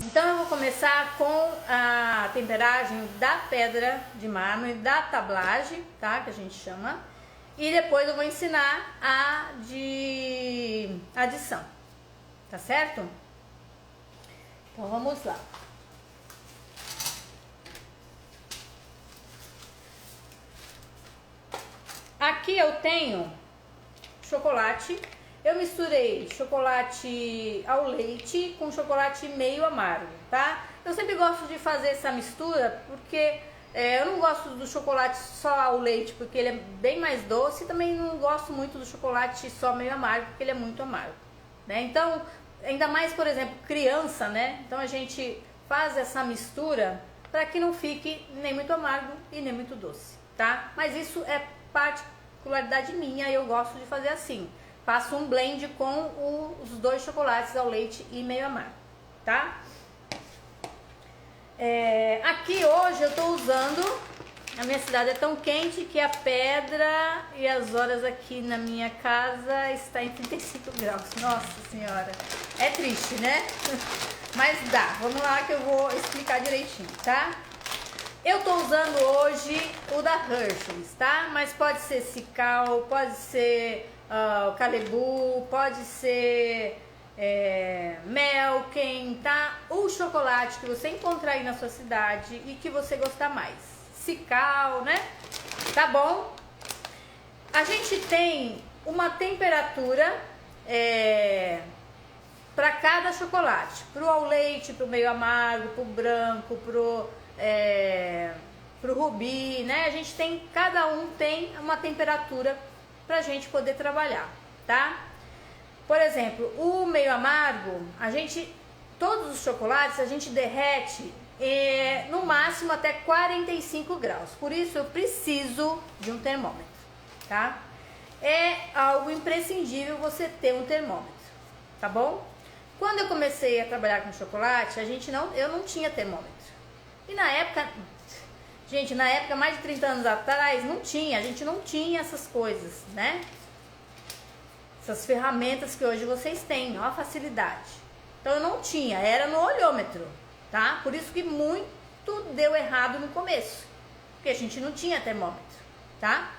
Então eu vou começar com a temperagem da pedra de mármore, da tablagem, tá? Que a gente chama. E depois eu vou ensinar a de adição, tá certo? Então vamos lá. Aqui eu tenho chocolate. Eu misturei chocolate ao leite com chocolate meio amargo, tá? Eu sempre gosto de fazer essa mistura porque eu não gosto do chocolate só ao leite, porque ele é bem mais doce. E também não gosto muito do chocolate só meio amargo, porque ele é muito amargo, né? Então, ainda mais, por exemplo, criança, né? Então a gente faz essa mistura para que não fique nem muito amargo e nem muito doce, tá? Mas isso é particularidade minha, eu gosto de fazer assim. Faço um blend com os dois chocolates ao leite e meio amargo, tá? Aqui hoje eu tô usando, a minha cidade é tão quente que a pedra e as horas aqui na minha casa está em 35 graus. Nossa senhora, é triste, né? Mas dá, vamos lá que eu vou explicar direitinho, tá? Eu tô usando hoje o da Hershey's, tá? Mas pode ser Cical, pode ser Calebu, pode ser Melken, tá? O chocolate que você encontrar aí na sua cidade e que você gostar mais. Cical, né? Tá bom? A gente tem uma temperatura para cada chocolate. Pro ao leite, pro meio amargo, pro branco, pro rubi, né? A gente tem, cada um tem uma temperatura pra gente poder trabalhar, tá? Por exemplo, o meio amargo, todos os chocolates a gente derrete no máximo até 45 graus. Por isso eu preciso de um termômetro, tá? É algo imprescindível você ter um termômetro, tá bom? Quando eu comecei a trabalhar com chocolate, eu não tinha termômetro. E na época, gente, mais de 30 anos atrás, a gente não tinha essas coisas, né? Essas ferramentas que hoje vocês têm, ó a facilidade. Então eu não tinha, era no olhômetro, tá? Por isso que muito deu errado no começo, porque a gente não tinha termômetro, tá?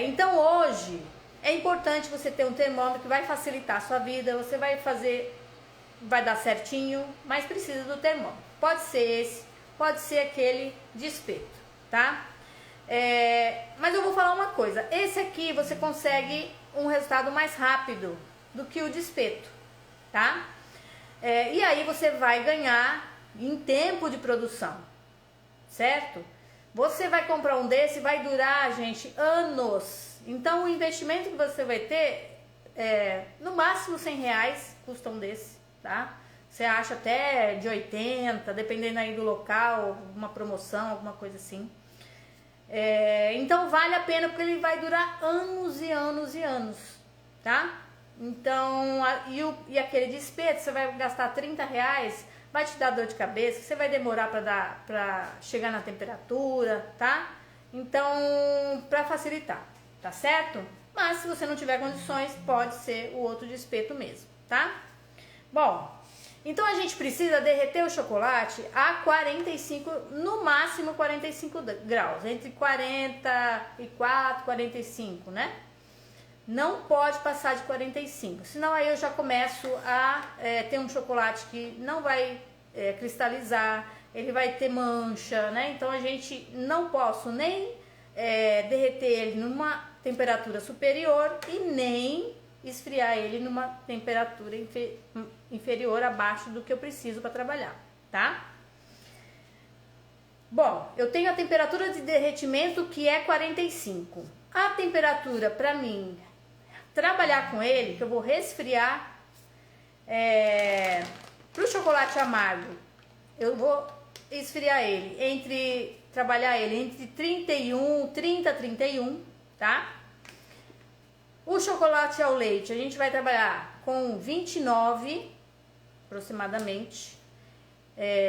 Então hoje é importante você ter um termômetro que vai facilitar a sua vida, você vai dar certinho, mas precisa do termômetro. Pode ser esse, pode ser aquele de espeto, tá? Mas eu vou falar uma coisa, esse aqui você consegue um resultado mais rápido do que o de espeto, tá? E aí você vai ganhar em tempo de produção, certo? Você vai comprar um desse, vai durar, gente, anos. Então o investimento que você vai ter, no máximo R$100 custa um desse, tá? Você acha até de 80, dependendo aí do local, uma promoção, alguma coisa assim. Então vale a pena porque ele vai durar anos e anos e anos, tá? Então, e aquele de espeto, você vai gastar R$30, vai te dar dor de cabeça, você vai demorar para chegar na temperatura, tá? Então, para facilitar, tá certo? Mas se você não tiver condições, pode ser o outro de espeto mesmo, tá? Bom, então a gente precisa derreter o chocolate a 45, no máximo 45 graus, entre 44 e 45, né? Não pode passar de 45, senão aí eu já começo a ter um chocolate que não vai cristalizar, ele vai ter mancha, né? Então a gente não posso nem derreter ele numa temperatura superior e nem esfriar ele numa temperatura inferior, abaixo do que eu preciso para trabalhar, tá? Bom, eu tenho a temperatura de derretimento que é 45. A temperatura para mim trabalhar com ele, que eu vou resfriar, para o chocolate amargo, eu vou esfriar ele, trabalhar ele entre 30 a 31, tá? O chocolate ao leite, a gente vai trabalhar com 29, aproximadamente,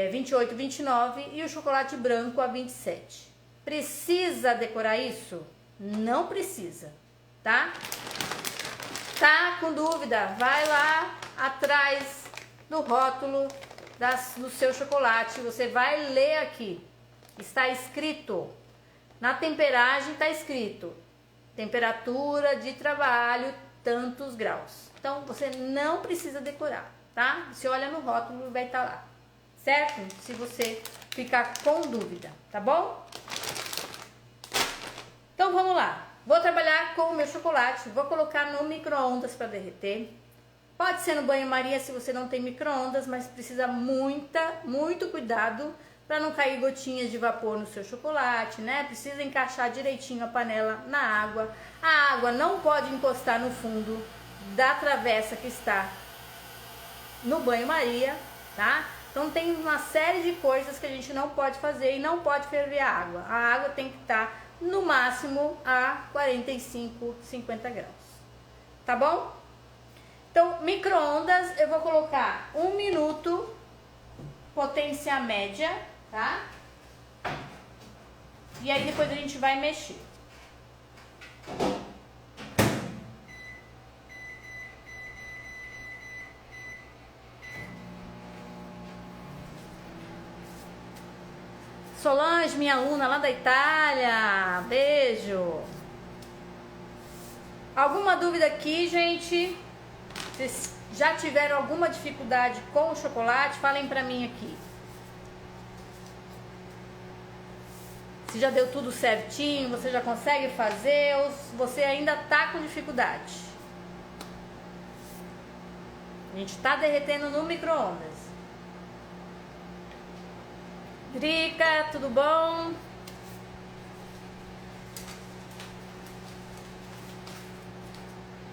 28, 29, e o chocolate branco a 27. Precisa decorar isso? Não precisa, tá? Tá com dúvida? Vai lá atrás do rótulo do seu chocolate. Você vai ler aqui. Está escrito. Na temperagem está escrito. Temperatura de trabalho, tantos graus. Então, você não precisa decorar, tá? Você olha no rótulo e vai estar lá. Certo? Se você ficar com dúvida, tá bom? Então, vamos lá. Vou trabalhar com o meu chocolate, vou colocar no micro-ondas para derreter. Pode ser no banho-maria se você não tem micro-ondas, mas precisa muito cuidado para não cair gotinhas de vapor no seu chocolate, né? Precisa encaixar direitinho a panela na água. A água não pode encostar no fundo da travessa que está no banho-maria, tá? Então tem uma série de coisas que a gente não pode fazer e não pode ferver a água. A água tem que estar no máximo a 45, 50 graus. Tá bom? Então, micro-ondas, eu vou colocar 1 minuto, potência média, tá? E aí depois a gente vai mexer. Solange, minha aluna lá da Itália, beijo. Alguma dúvida aqui, gente? Vocês já tiveram alguma dificuldade com o chocolate? Falem pra mim aqui. Se já deu tudo certinho, você já consegue fazer ou você ainda tá com dificuldade? A gente tá derretendo no micro-ondas. Drica, tudo bom?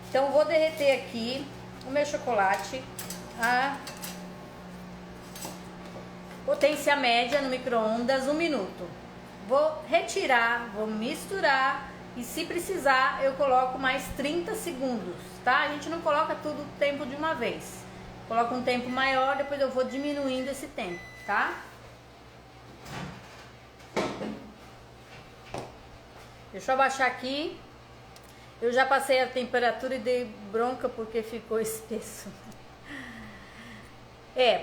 Então vou derreter aqui o meu chocolate a potência média no micro-ondas 1 minuto. Vou retirar, vou misturar e se precisar eu coloco mais 30 segundos, tá? A gente não coloca tudo o tempo de uma vez. Coloca um tempo maior, depois eu vou diminuindo esse tempo, tá? Deixa eu abaixar aqui. Eu já passei a temperatura e dei bronca porque ficou espesso.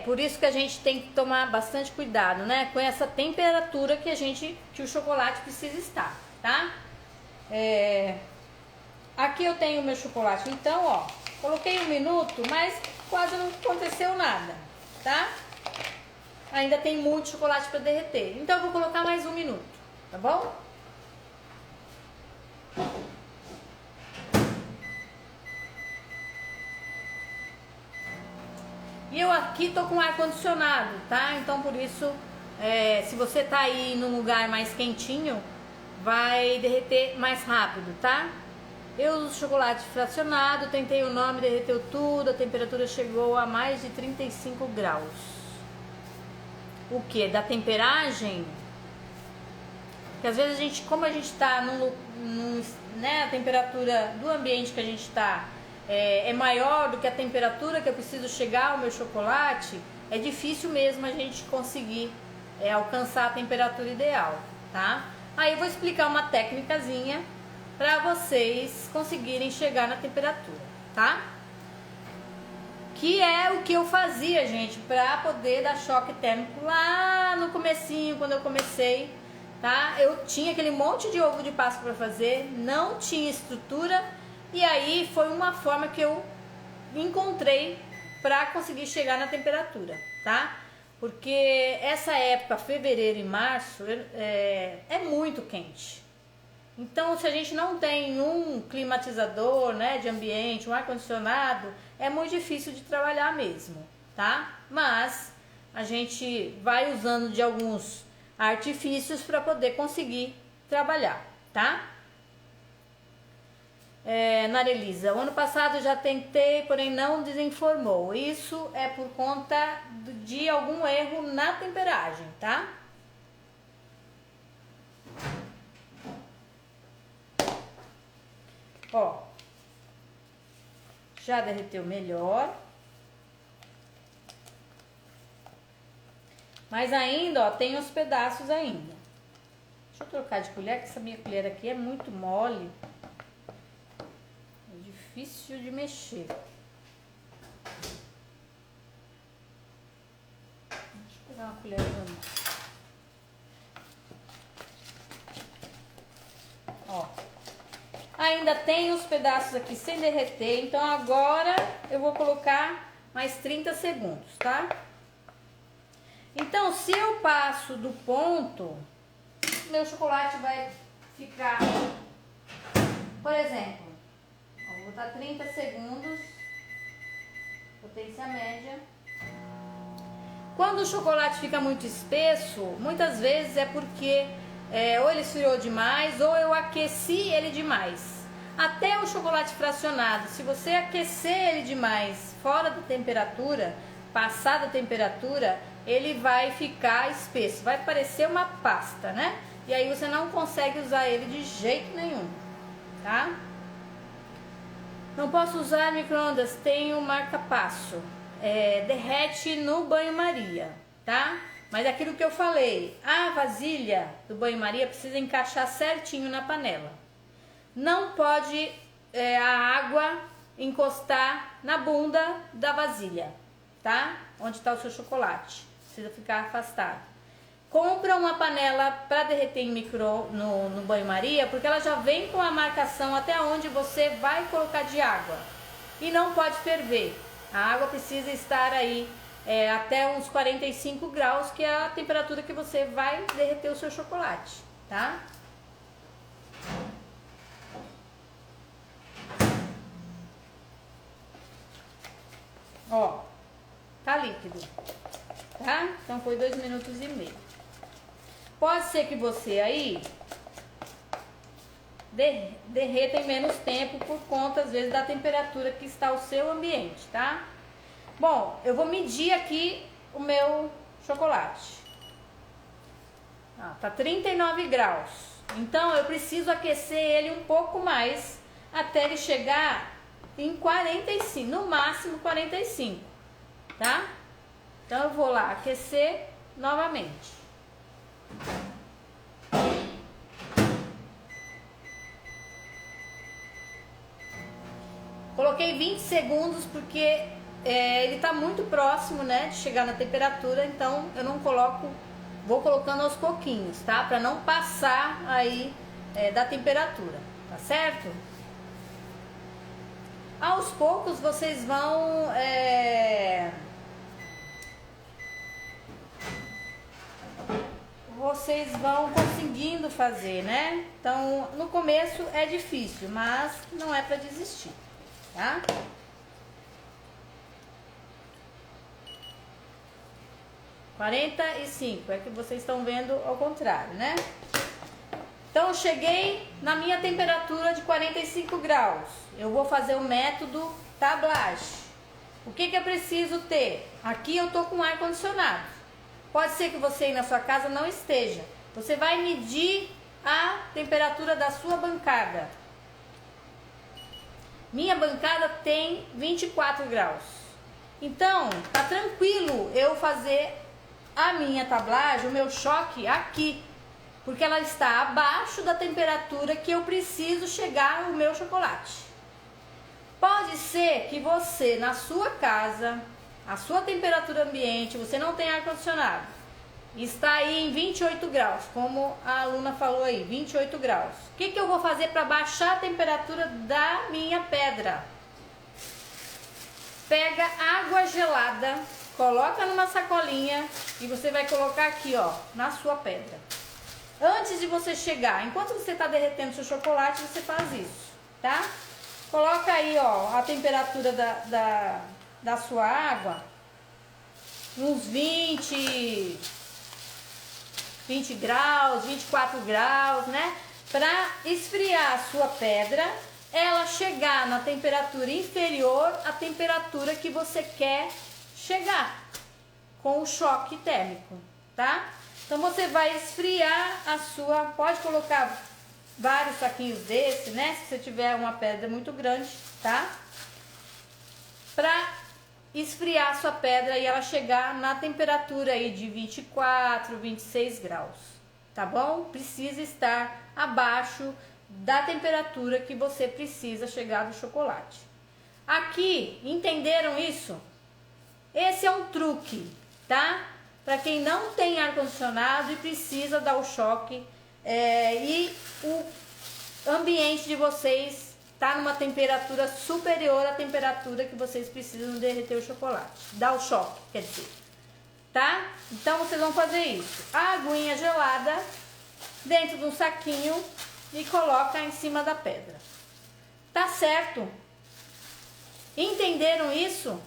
Por isso que a gente tem que tomar bastante cuidado, né? Com essa temperatura que o chocolate precisa estar, tá? Aqui eu tenho o meu chocolate, então, ó, coloquei 1 minuto, mas quase não aconteceu nada, tá? Ainda tem muito chocolate para derreter, então eu vou colocar mais 1 minuto, tá bom? E eu aqui tô com ar condicionado, tá? Então por isso, se você tá aí num lugar mais quentinho, vai derreter mais rápido, tá? Eu uso chocolate fracionado, tentei o nome, derreteu tudo, a temperatura chegou a mais de 35 graus. O que? Da temperagem? Porque às vezes como a gente tá né, a temperatura do ambiente que a gente tá é maior do que a temperatura que eu preciso chegar ao meu chocolate, é difícil mesmo a gente conseguir alcançar a temperatura ideal, tá? Aí eu vou explicar uma técnicazinha para vocês conseguirem chegar na temperatura, tá? Que é o que eu fazia, gente, para poder dar choque térmico lá no comecinho, quando eu comecei, tá? Eu tinha aquele monte de ovo de Páscoa para fazer, não tinha estrutura, e aí foi uma forma que eu encontrei para conseguir chegar na temperatura, tá? Porque essa época, fevereiro e março, é muito quente. Então, se a gente não tem um climatizador, né, de ambiente, um ar-condicionado, é muito difícil de trabalhar mesmo, tá? Mas a gente vai usando de alguns artifícios para poder conseguir trabalhar, tá? Narelisa, o ano passado já tentei, porém não desenformou. Isso é por conta de algum erro na temperagem, tá? Ó, já derreteu melhor. Mas ainda, ó, tem os pedaços ainda. Deixa eu trocar de colher, que essa minha colher aqui é muito mole. É difícil de mexer. Deixa eu pegar uma colher de mão. Ó. Ainda tem os pedaços aqui sem derreter, então agora eu vou colocar mais 30 segundos, tá? Então, se eu passo do ponto, meu chocolate vai ficar, por exemplo, ó, vou botar 30 segundos, potência média. Quando o chocolate fica muito espesso, muitas vezes é porque ou ele esfriou demais ou eu aqueci ele demais. Até o chocolate fracionado, se você aquecer ele demais fora da temperatura, passar da temperatura, ele vai ficar espesso, vai parecer uma pasta, né? E aí você não consegue usar ele de jeito nenhum, tá? Não posso usar micro-ondas, tem o marca-passo, derrete no banho-maria, tá? Mas aquilo que eu falei, a vasilha do banho-maria precisa encaixar certinho na panela. Não pode a água encostar na bunda da vasilha, tá? Onde está o seu chocolate. Precisa ficar afastado. Compra uma panela para derreter no banho-maria, porque ela já vem com a marcação até onde você vai colocar de água. E não pode ferver. A água precisa estar aí até uns 45 graus, que é a temperatura que você vai derreter o seu chocolate, tá? Ó, tá líquido, tá? Então foi 2 minutos e meio. Pode ser que você aí derreta em menos tempo por conta, às vezes, da temperatura que está o seu ambiente, tá? Bom, eu vou medir aqui o meu chocolate. Tá 39 graus. Então, eu preciso aquecer ele um pouco mais até ele chegar em 45, no máximo 45, tá? Então, eu vou lá aquecer novamente. Coloquei 20 segundos porque ele tá muito próximo, né, de chegar na temperatura, então eu não coloco, vou colocando aos pouquinhos, tá? Para não passar aí da temperatura, tá certo? Aos poucos vocês vão conseguindo fazer, né? Então, no começo é difícil, mas não é para desistir, tá? (45) é que vocês estão vendo ao contrário, né? Então, cheguei na minha temperatura de 45 graus. Eu vou fazer o método tablagem. O que eu preciso ter? Aqui eu tô com ar condicionado. Pode ser que você aí na sua casa não esteja. Você vai medir a temperatura da sua bancada. Minha bancada tem 24 graus. Então, tá tranquilo eu fazer a minha tablagem, o meu choque aqui, porque ela está abaixo da temperatura que eu preciso chegar o meu chocolate. Pode ser que você, na sua casa, a sua temperatura ambiente, você não tem ar-condicionado, está aí em 28 graus, como a aluna falou aí, 28 graus. O que eu vou fazer para baixar a temperatura da minha pedra? Pega água gelada, coloca numa sacolinha e você vai colocar aqui, ó, na sua pedra. Antes de você chegar, enquanto você está derretendo seu chocolate, você faz isso, tá? Coloca aí, ó, a temperatura da sua água, uns 20 graus, 24 graus, né? Para esfriar a sua pedra, ela chegar na temperatura inferior à temperatura que você quer chegar com o choque térmico, tá? Então você vai esfriar a sua, pode colocar vários saquinhos desse, né? Se você tiver uma pedra muito grande, tá? Pra esfriar a sua pedra e ela chegar na temperatura aí de 24, 26 graus, tá bom? Precisa estar abaixo da temperatura que você precisa chegar do chocolate. Aqui, entenderam isso? Esse é um truque, tá? Para quem não tem ar-condicionado e precisa dar o choque e o ambiente de vocês tá numa temperatura superior à temperatura que vocês precisam derreter o chocolate. Dar o choque, quer dizer. Tá? Então vocês vão fazer isso. A aguinha gelada dentro de um saquinho e coloca em cima da pedra. Tá certo? Entenderam isso?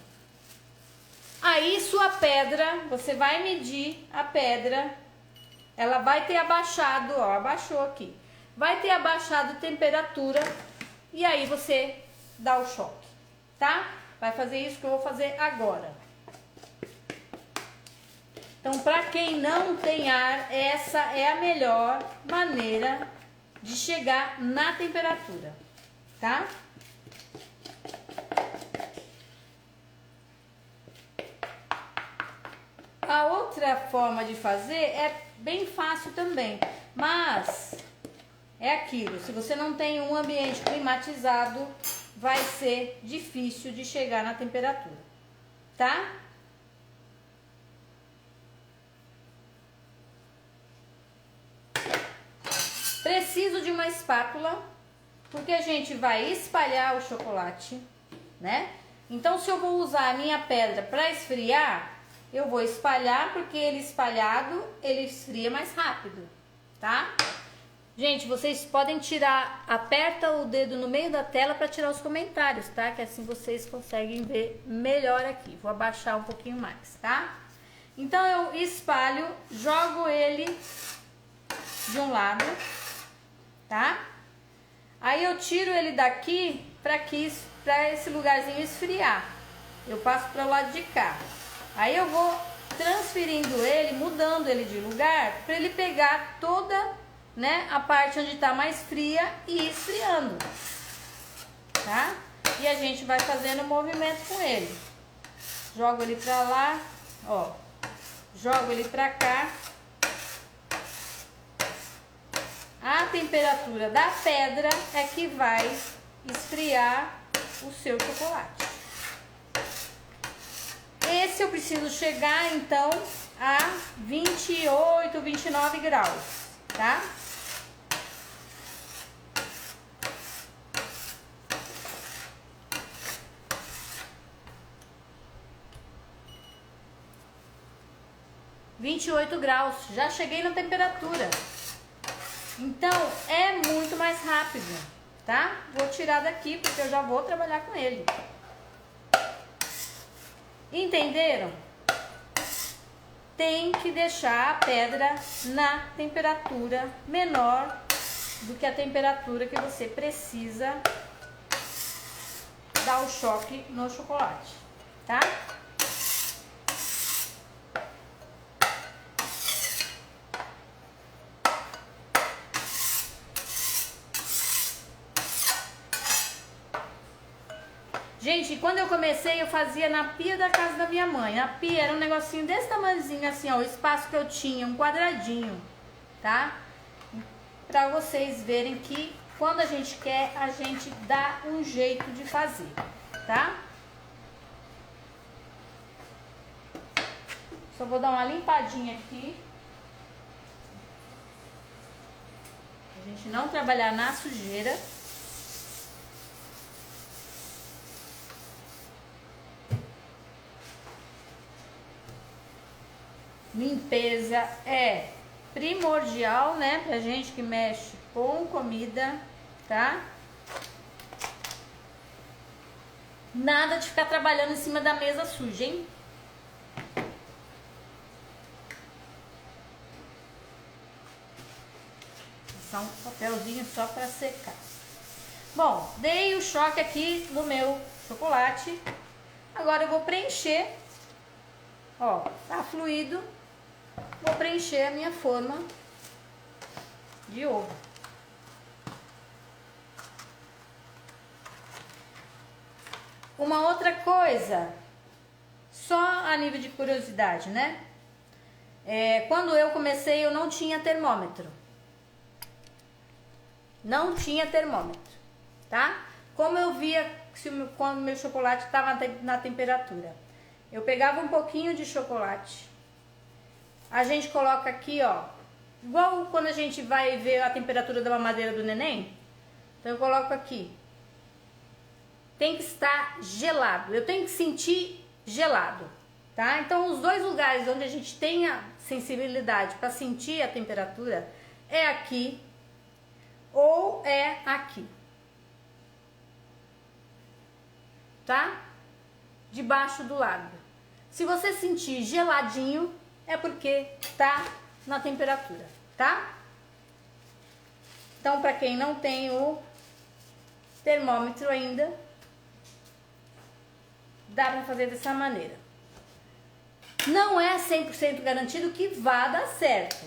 Aí sua pedra, você vai medir a pedra, ela vai ter abaixado, ó, abaixou aqui. Vai ter abaixado a temperatura e aí você dá o choque, tá? Vai fazer isso que eu vou fazer agora. Então, para quem não tem ar, essa é a melhor maneira de chegar na temperatura, tá? A outra forma de fazer é bem fácil também, mas é aquilo, se você não tem um ambiente climatizado, vai ser difícil de chegar na temperatura, tá? Preciso de uma espátula, porque a gente vai espalhar o chocolate, né? Então, se eu vou usar a minha pedra para esfriar, eu vou espalhar, porque ele espalhado, ele esfria mais rápido, tá? Gente, vocês podem tirar, aperta o dedo no meio da tela para tirar os comentários, tá? Que assim vocês conseguem ver melhor aqui. Vou abaixar um pouquinho mais, tá? Então, eu espalho, jogo ele de um lado, tá? Aí eu tiro ele daqui para esse lugarzinho esfriar. Eu passo para o lado de cá. Aí eu vou transferindo ele, mudando ele de lugar, para ele pegar toda, né, a parte onde está mais fria e esfriando, tá? E a gente vai fazendo o movimento com ele. Jogo ele para lá, ó. Jogo ele para cá. A temperatura da pedra é que vai esfriar o seu chocolate. Esse eu preciso chegar, então, a 28, 29 graus, tá? graus, já cheguei na temperatura. Então, é muito mais rápido, tá? Vou tirar daqui, porque eu já vou trabalhar com ele. Entenderam? Tem que deixar a pedra na temperatura menor do que a temperatura que você precisa dar o choque no chocolate, tá? Gente, quando eu comecei, eu fazia na pia da casa da minha mãe. A pia era um negocinho desse tamanhozinho, assim, ó, o espaço que eu tinha, um quadradinho, tá? Pra vocês verem que quando a gente quer, a gente dá um jeito de fazer, tá? Só vou dar uma limpadinha aqui. A gente não trabalhar na sujeira. Limpeza é primordial, né, pra gente que mexe com comida, tá? Nada de ficar trabalhando em cima da mesa suja, hein? Passar um papelzinho só pra secar. Bom, dei o choque aqui no meu chocolate. Agora eu vou preencher. Ó, tá fluido. Vou preencher a minha forma de ovo. Uma outra coisa, só a nível de curiosidade, né? Quando eu comecei, eu não tinha termômetro. Não tinha termômetro, tá? Como eu via quando meu chocolate estava na temperatura. Eu pegava um pouquinho de chocolate, a gente coloca aqui, ó, igual quando a gente vai ver a temperatura da mamadeira do neném. Então eu coloco aqui. Tem que estar gelado, eu tenho que sentir gelado, tá? Então os dois lugares onde a gente tem a sensibilidade para sentir a temperatura é aqui ou é aqui, tá? Debaixo do lábio. Se você sentir geladinho, é porque tá na temperatura, tá? Então, para quem não tem o termômetro ainda, dá para fazer dessa maneira. Não é 100% garantido que vá dar certo,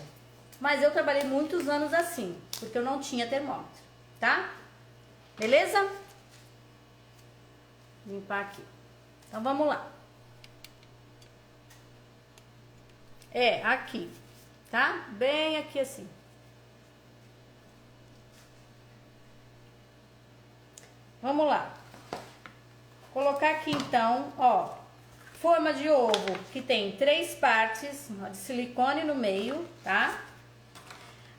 mas eu trabalhei muitos anos assim, porque eu não tinha termômetro, tá? Beleza? Limpar aqui. Então, vamos lá. É, aqui, tá? Bem aqui assim. Vamos lá. Colocar aqui então, ó, forma de ovo que tem 3 partes de silicone no meio, tá?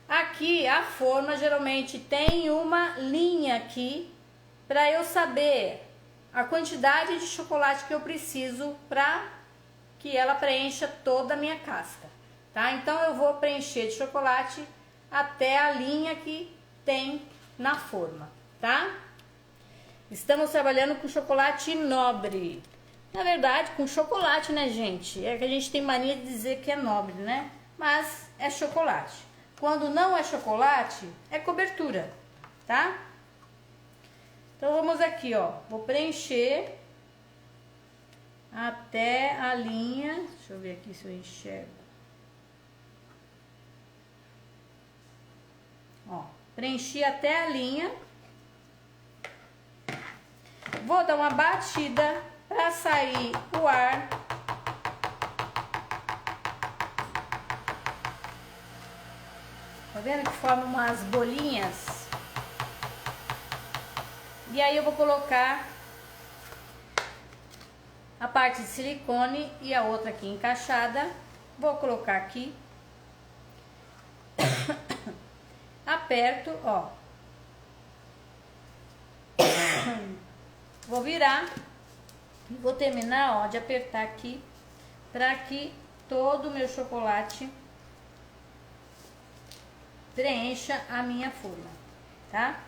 Aqui a forma geralmente tem uma linha aqui para eu saber a quantidade de chocolate que eu preciso para que ela preencha toda a minha casca, tá? Então eu vou preencher de chocolate até a linha que tem na forma, tá? Estamos trabalhando com chocolate nobre. Na verdade, com chocolate, né, gente? É que a gente tem mania de dizer que é nobre, né? Mas é chocolate. Quando não é chocolate, é cobertura, tá? Então vamos aqui, ó. Vou preencher até a linha. Deixa eu ver aqui se eu enxergo. Ó, preenchi até a linha. Vou dar uma batida para sair o ar. Tá vendo que forma umas bolinhas? E aí eu vou colocar a parte de silicone e a outra aqui encaixada. Vou colocar aqui. Aperto, ó. Vou virar e vou terminar, ó, de apertar aqui para que todo o meu chocolate preencha a minha forma, tá?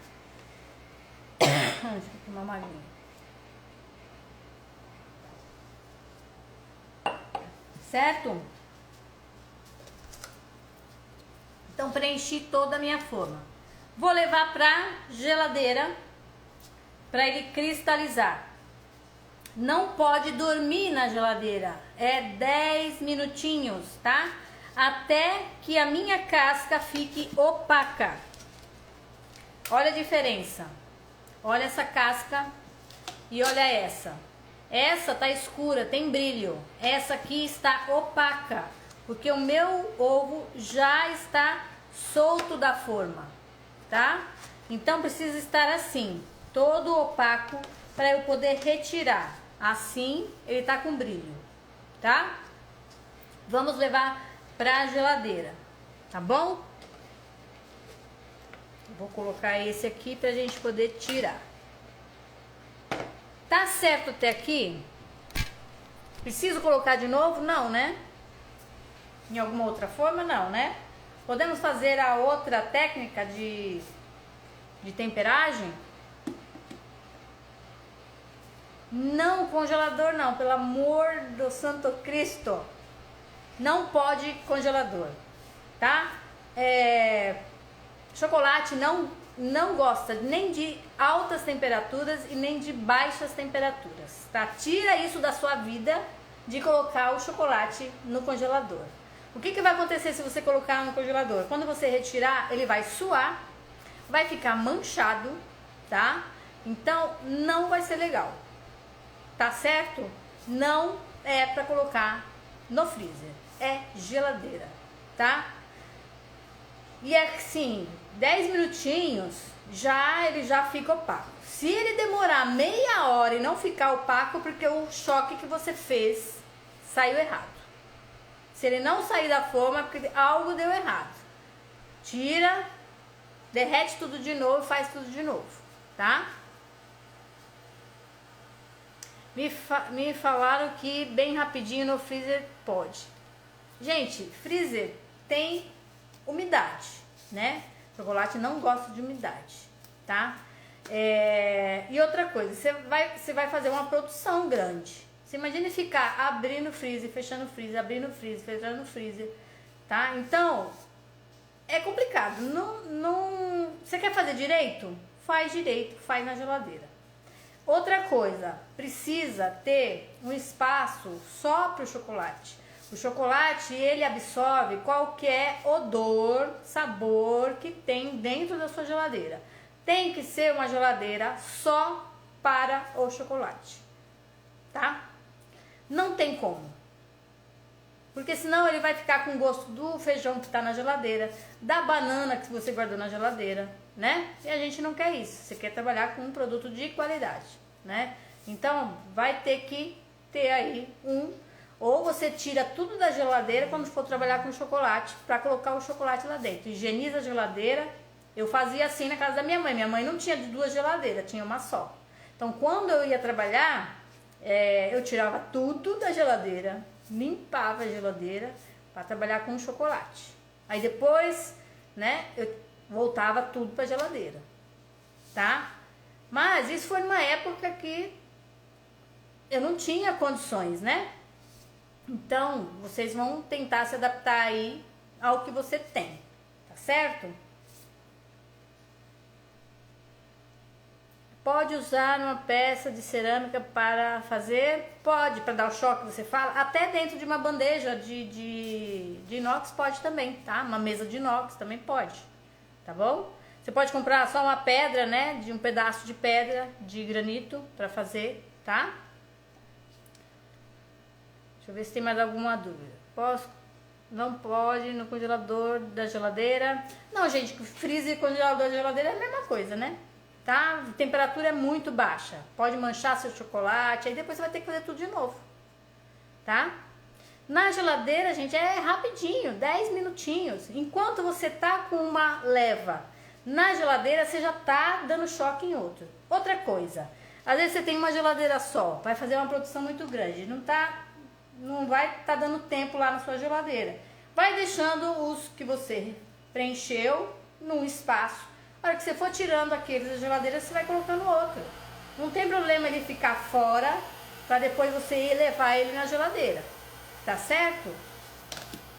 Deixa eu tomar uma aguinha. Certo? Então preenchi toda a minha forma. Vou levar pra geladeira para ele cristalizar. Não pode dormir na geladeira, é 10 minutinhos, tá? Até que a minha casca fique opaca. Olha a diferença. Olha essa casca e olha essa. Essa tá escura, tem brilho. Essa aqui está opaca, porque o meu ovo já está solto da forma, tá? Então precisa estar assim, todo opaco, para eu poder retirar. Assim ele tá com brilho, tá? Vamos levar pra geladeira, tá bom? Vou colocar esse aqui pra gente poder tirar. Tá certo até aqui? Preciso colocar de novo? Não, né? Em alguma outra forma? Não, né? Podemos fazer a outra técnica de temperagem? Não, congelador não, pelo amor do Santo Cristo. Não pode congelador, tá? Chocolate não gosta nem de altas temperaturas e nem de baixas temperaturas, tá? Tira isso da sua vida de colocar o chocolate no congelador. O que vai acontecer se você colocar no congelador? Quando você retirar, ele vai suar, vai ficar manchado, tá? Então não vai ser legal, tá certo? Não é para colocar no freezer, é geladeira, tá? E assim, 10 minutinhos, ele já fica opaco. Se ele demorar meia hora e não ficar opaco, porque o choque que você fez saiu errado. Se ele não sair da forma, é porque algo deu errado. Tira, derrete tudo de novo, faz tudo de novo, tá? Me falaram que bem rapidinho no freezer pode. Gente, freezer tem umidade, né? Chocolate não gosta de umidade, tá? E outra coisa, você vai fazer uma produção grande. Você imagina ficar abrindo o freezer, fechando o freezer, abrindo o freezer, fechando o freezer, tá? Então, é complicado. Você quer fazer direito? Faz direito, faz na geladeira. Outra coisa, precisa ter um espaço só para o chocolate. O chocolate, ele absorve qualquer odor, sabor que tem dentro da sua geladeira. Tem que ser uma geladeira só para o chocolate, tá? Não tem como. Porque senão ele vai ficar com gosto do feijão que está na geladeira, da banana que você guardou na geladeira, né? E a gente não quer isso. Você quer trabalhar com um produto de qualidade, né? Então, vai ter que ter aí ou você tira tudo da geladeira quando for trabalhar com chocolate, para colocar o chocolate lá dentro. Higieniza a geladeira. Eu fazia assim na casa da minha mãe. Minha mãe não tinha de 2 geladeiras, tinha uma só. Então, quando eu ia trabalhar, eu tirava tudo da geladeira, limpava a geladeira para trabalhar com chocolate. Aí depois, né, eu voltava tudo para a geladeira, tá? Mas isso foi numa época que eu não tinha condições, né? Então, vocês vão tentar se adaptar aí ao que você tem, tá certo? Pode usar uma peça de cerâmica para fazer? Pode, para dar o choque, você fala. Até dentro de uma bandeja de inox pode também, tá? Uma mesa de inox também pode, tá bom? Você pode comprar só uma pedra, né? De um pedaço de pedra de granito para fazer, tá? Deixa eu ver se tem mais alguma dúvida. Não pode no congelador da geladeira. Não, gente, freezer e congelador da geladeira é a mesma coisa, né? Tá? A temperatura é muito baixa. Pode manchar seu chocolate, aí depois você vai ter que fazer tudo de novo. Tá? Na geladeira, gente, é rapidinho, 10 minutinhos. Enquanto você tá com uma leva na geladeira, você já tá dando choque em outro. Outra coisa, às vezes você tem uma geladeira só, vai fazer uma produção muito grande, não vai estar dando tempo lá na sua geladeira. Vai deixando os que você preencheu num espaço. A hora que você for tirando aqueles da geladeira, você vai colocando outro. Não tem problema ele ficar fora, para depois você ir levar ele na geladeira. Tá certo?